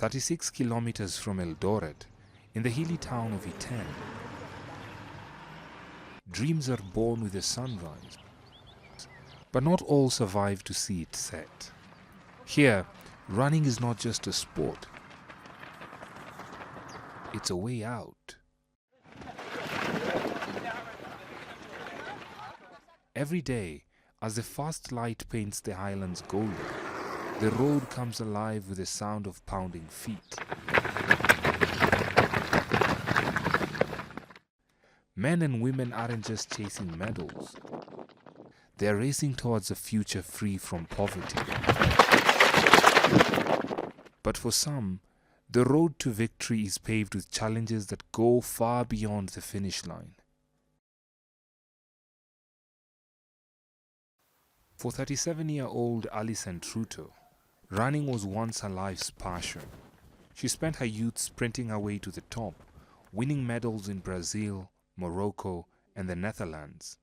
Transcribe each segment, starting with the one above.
36 kilometers from Eldoret, in the hilly town of Iten, dreams are born with the sunrise, but not all survive to see it set. Here, running is not just a sport, it's a way out. Every day, as the fast light paints the highlands golden, the road comes alive with the sound of pounding feet. Men and women aren't just chasing medals. They're racing towards a future free from poverty. But for some, the road to victory is paved with challenges that go far beyond the finish line. For 37-year-old Alicent Ruto, running was once her life's passion. She spent her youth sprinting her way to the top, winning medals in Brazil, Morocco, and the Netherlands.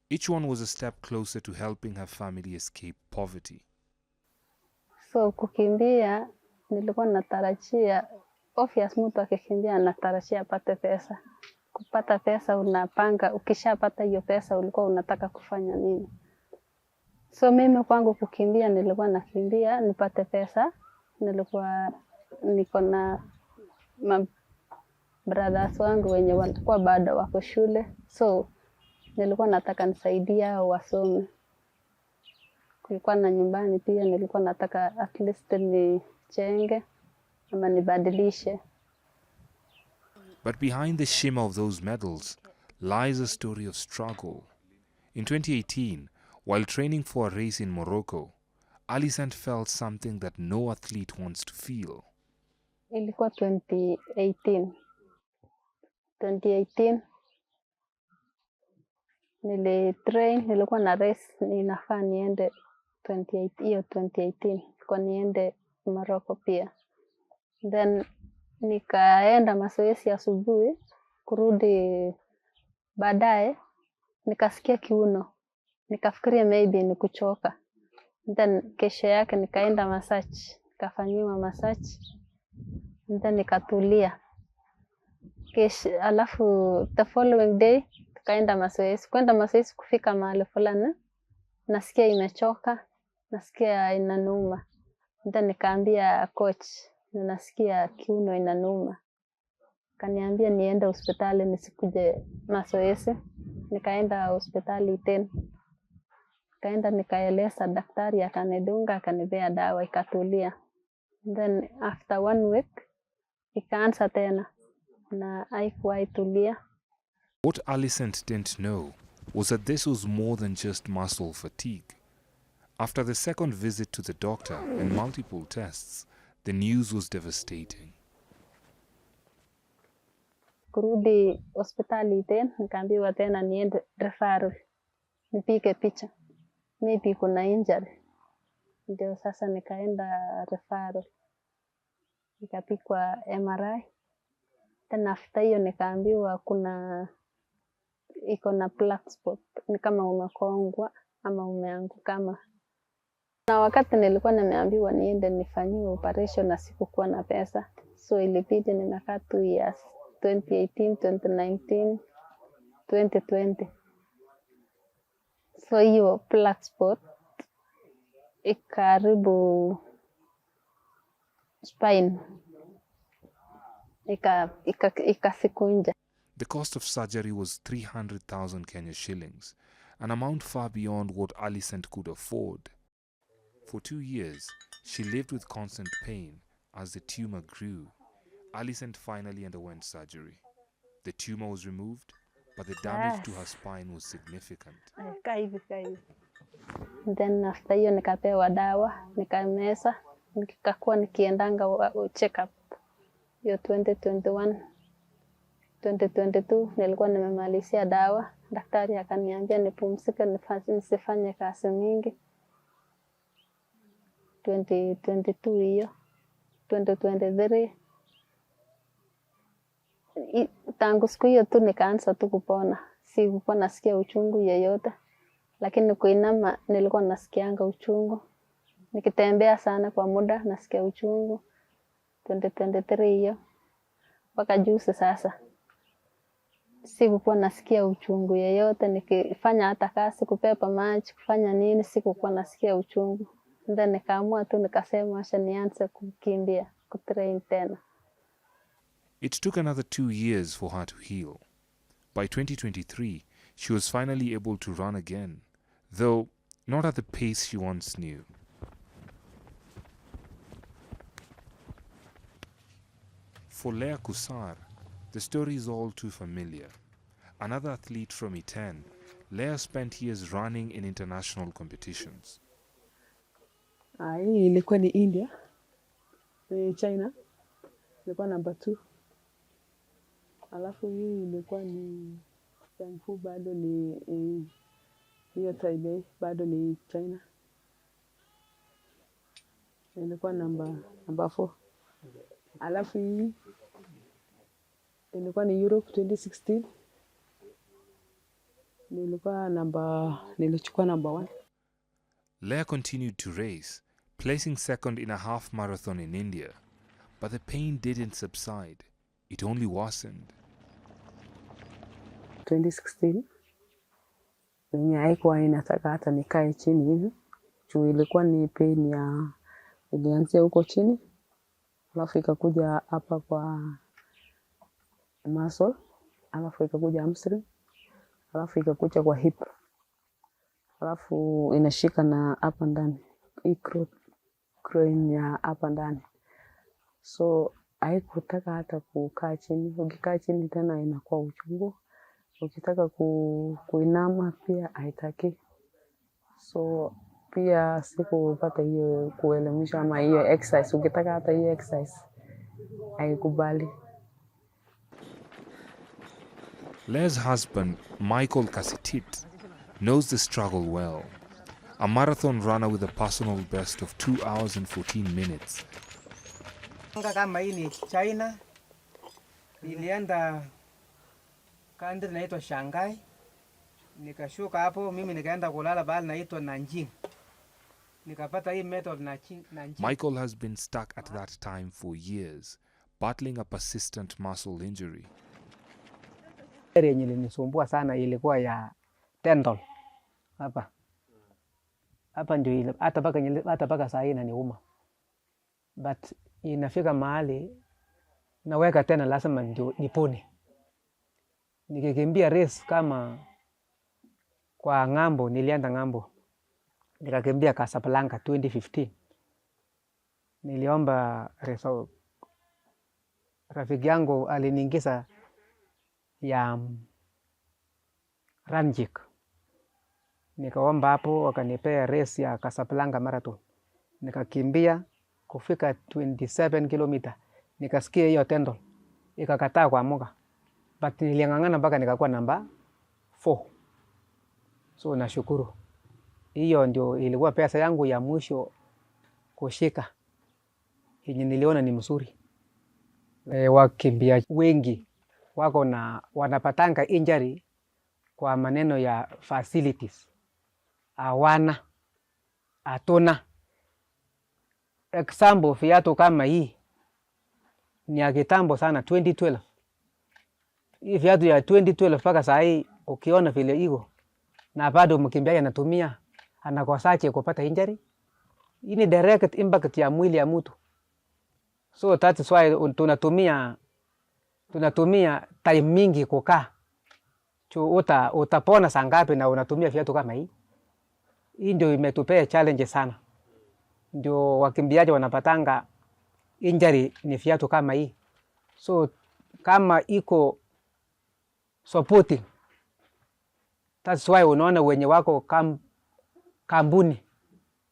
Each one was a step closer to helping her family escape poverty. So kukimbia nilikuwa natarajia, obvious mtu akikimbia anatarajia apate pesa. Kupata pesa unapanga, ukishapata hiyo pesa ulikuwa unataka kufanya nini? So mimi kwangu kukimbia nilikuwa nakimbia nipate pesa. Nilikuwa niko na brothers wangu wenye walikuwa bado wako shule. So nilikuwa nataka nisaidia wasome. Kulikuwa na nyumbani pia nilikuwa nataka at least nichenge ama nibadilishe. But behind the shimmer of those medals lies a story of struggle. In 2018, while training for a race in Morocco, Alicent felt something that no athlete wants to feel. Ilikuwa 2018. 2018 nilikuwa na race ninafaa niende 2018 kwa niende Morocco pia. Then nikaenda mazoezi asubuhi, kurudi baadaye nikasikia kiuno. Nikafikiria maybe ni kuchoka. Then kesho yake nikaenda massage, nikafanyiwa massage. Then nikatulia. Alafu the following day nikaenda mazoezi. Kwenda mazoezi kufika mahali fulani nasikia imechoka, nasikia inanuma. Then nikaambia coach, nasikia kiuno inanuma. Kaniambia niende hospitali nisikuje mazoezi. Nikaenda hospitali Iten. Nikaenda nikaeleza daktari akanidunga akanipea dawa ikatulia. Then after 1 week ikaanza tena na haikuwa itulia. What Alicent didn't know was that this was more than just muscle fatigue. After the second visit to the doctor and multiple tests, the news was devastating. Kurudi hospitali Iten, nikaambiwa tena niende referral. Nipige picha. Maybe kuna injury. Ndio sasa nikaenda referral. Nikapigwa MRI. Then after hiyo nikaambiwa iko na black spot. Ni kama umekongwa ama umeanguka kama. Na wakati nilikuwa nimeambiwa niende nifanyiwe operation na sikukuwa na pesa. So ilibidi nimekaa 2 years. 2018, 2019, 2020. So hiyo black spot ikaribu spine. Ikasikunja. The cost of surgery was 300,000 Kenya shillings, an amount far beyond what Alicent could afford. For 2 years, she lived with constant pain as the tumor grew. Alicent finally underwent surgery. The tumor was removed, but the damage to her spine was significant. Then after hiyo nikapewa dawa, nikameza, nikakuwa nikiendanga check up. Hiyo 2021, 2022 nilikuwa nimemalizia dawa. Daktari akaniambia nipumzike nisifanye kazi mingi. 2022 hiyo, 2023 tangu siku hiyo tu nikaanza tu kupona. Sikuwa nasikia uchungu yeyote. Lakini kuinama nilikuwa nasikianga uchungu. Nikitembea sana kwa muda nasikia uchungu. 2023 hiyo mpaka juzi sasa. Sikukuwa nasikia uchungu yeyote, nikifanya hata kazi, kupepa maji, kufanya nini, sikukuwa nasikia uchungu. Ndio nikaamua tu nikasema acha nianze kukimbia, kutrain tena. It took another 2 years for her to heal. By 2023, she was finally able to run again, though not at the pace she once knew. For Leah Kusar, the story is all too familiar. Another athlete from Iten, Leah spent years running in international competitions. Hii ilikuwa ni India, China, ilikuwa number 2. Alafu hii ilikuwa ni Jiangsu, bado ni hiyo Taipei, bado ni China. Ilikuwa number 4. Alafu hii ilikuwa ni Europe 2016. Nilichukua number 1. Leah continued to race, placing second in a half marathon in India, but the pain didn't subside. It only worsened. 2016 yenye haikuwa inataka hata nikae chini hivi. Juu ilikuwa ni pain ya ilianzia huko chini. Alafu ikakuja hapa kwa muscle, alafu ikakuja hamstring, alafu ikakuja kwa hip. Alafu inashika na hapa ndani. Hii groin ya hapa ndani. So haikutaka hata kukaa chini. Ukikaa chini tena inakuwa uchungu. Ukitaka kuinama pia haitaki. So pia sikupata hiyo kuelimisha ama hiyo exercise. Ukitaka hata hiyo exercise haikubali. Leah's husband, Michael Kasitit, knows the struggle well. A marathon runner with a personal best of 2 hours and 14 minutes. Kama hii ni China, nilienda country inaitwa Shanghai. Nikashuka hapo, mimi nikaenda kulala bahali inaitwa Nanjing. Nikapata hii method Nanjing. Michael has been stuck at that time for years, battling a persistent muscle injury. Yenye ilinisumbua sana ilikuwa ya tendon hapa. Hapa ndio ile hata paka saa hii inaniuma. But inafika mahali naweka tena lazima ndio nipone. Nikikimbia race kama kwa ngambo, nilienda ngambo. Nikakimbia Casablanca 2015. Niliomba reso. Rafiki yangu aliniingiza ya Ranjik. Nikaomba hapo wakanipea race ya Casablanca marathon. Nikakimbia kufika 27 kilomita. Nikasikia hiyo tendon. Ikakataa kuamuka. But nilingangana mpaka nikakuwa namba 4. So nashukuru. Hiyo ndio ilikuwa pesa yangu ya mwisho kushika. Yenye niliona ni mzuri. Wakimbia wengi wako na wanapatanga injury kwa maneno ya facilities. Hawana, hatuna. Example viatu kama hii ni ya kitambo sana 2012. Hii viatu ya 2012 mpaka saa hii ukiona vile iko na bado mkimbiaji anatumia anakosaje kupata injury. Hii ni direct impact ya mwili ya mtu. So that is why tunatumia time mingi kukaa. Utapona saa ngapi na unatumia viatu kama hii? Hii ndio imetupea challenge sana. Ndio wakimbiaji wanapatanga injury ni viatu kama hii. So kama iko supporting, that's why unaona wenye wako kampuni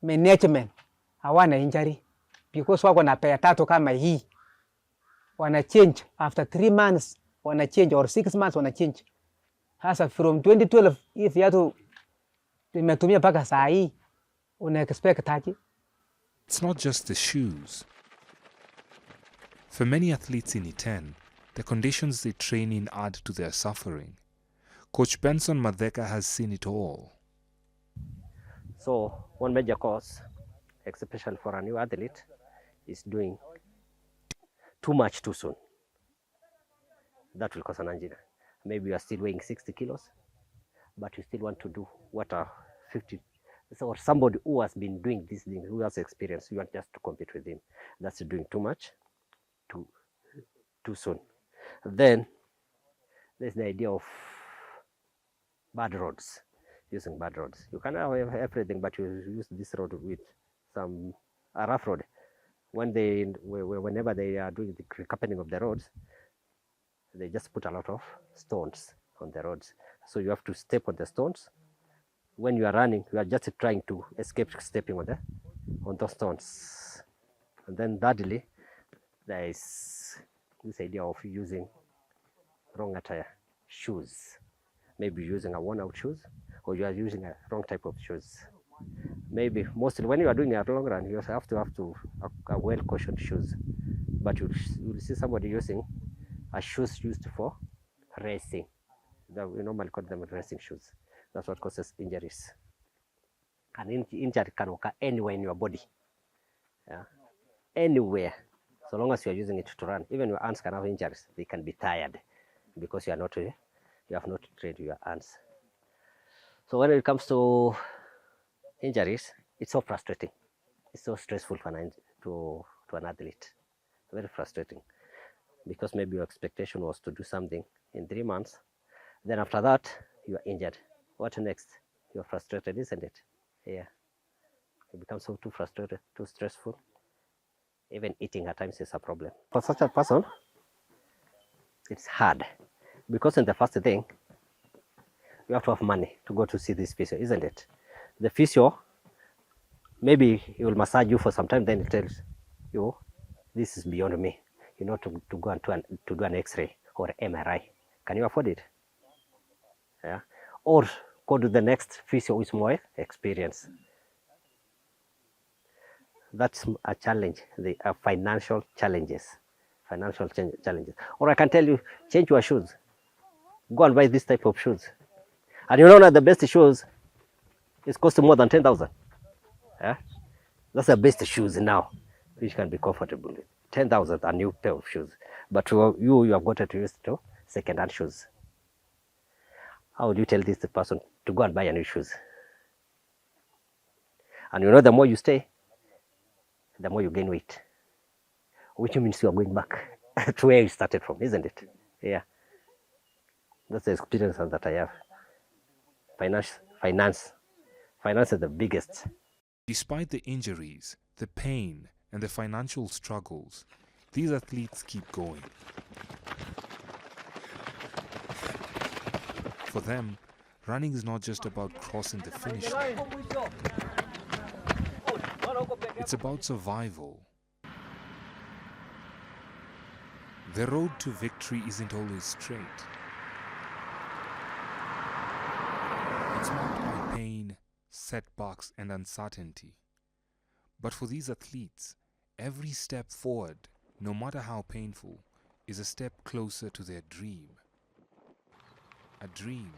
management hawana injury because wako na pea tatu kama hii. Wana change after 3 months, wana change or 6 months wana change. Hasa from 2012 hii viatu imetumia mpaka saa hii una expect aje? It's not just the shoes. For many athletes in Iten, the conditions they train in add to their suffering. Coach Benson Madheka has seen it all. So one major cause, especially for a new athlete, is doing too much too soon. That will cause an injury. Maybe you are still weighing 60 kilos, but you still want to do what are 50. So somebody who has been doing this thing, who has experience, you want just to compete with him. That's doing too much too soon. Then there's the idea of bad roads, using bad roads. You can have everything, but you use this road with a rough road. Whenever they are doing the recarpeting of the roads, they just put a lot of stones on the roads. So you have to step on the stones. When you are running, you are just trying to escape stepping on those stones. And then thirdly, there is this idea of using wrong attire, shoes. Maybe using a worn-out shoes, or you are using a wrong type of shoes. Maybe mostly when you are doing a long run, you have to a well-cushioned shoes. But you'll see somebody using a shoes used for racing. We normally call them racing shoes. That's what causes injuries. And injury can occur anywhere in your body. Yeah? Anywhere. So long as you are using it to run. Even your hands can have injuries. They can be tired because you have not trained your hands. So when it comes to injuries, it's so frustrating. It's so stressful to an athlete. Very frustrating. Because maybe your expectation was to do something in 3 months. Then after that, you are injured. What next? You're frustrated, isn't it? Yeah. It becomes so too frustrated, too stressful. Even eating at times is a problem. For such a person, it's hard. Because in the first thing, you have to have money to go to see this physio, isn't it? The physio, maybe he will massage you for some time, then he tells you, this is beyond me. You know, to go and to do an X-ray or MRI. Can you afford it? Yeah. Or go to the next physio with more experience. That's a challenge. They are financial challenges. Or I can tell you, change your shoes. Go and buy this type of shoes. And you know that the best shoes is costing more than 10,000. Yeah? That's the best shoes now, which can be comfortable with. 10,000 a new pair of shoes. But you have got to use to second-hand shoes. How would you tell this person to go and buy a new shoes? And you know, the more you stay, the more you gain weight, which means you are going back to where you started from, isn't it? Yeah. That's the experience that I have. Finance is the biggest. Despite the injuries, the pain, and the financial struggles, these athletes keep going. For them, running is not just about crossing the finish line. It's about survival. The road to victory isn't always straight. It's marked by pain, setbacks, and uncertainty. But for these athletes, every step forward, no matter how painful, is a step closer to their dream. A dream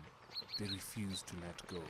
they refuse to let go.